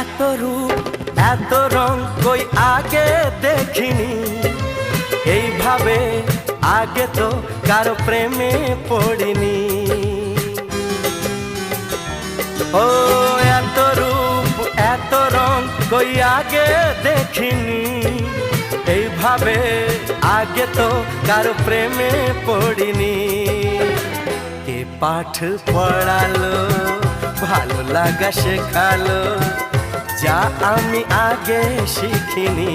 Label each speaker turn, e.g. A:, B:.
A: এত রূপ এত রং কই আগে দেখিনি, এইভাবে আগে তো কারো প্রেমে পড়িনি। ও এত রূপ এত রং কই আগে দেখিনি, এইভাবে আগে তো কারো প্রেমে পড়িনি। কে পাঠ পড়ালো, ভালো লাগা শেখালো, যা আমি আগে শিখিনি।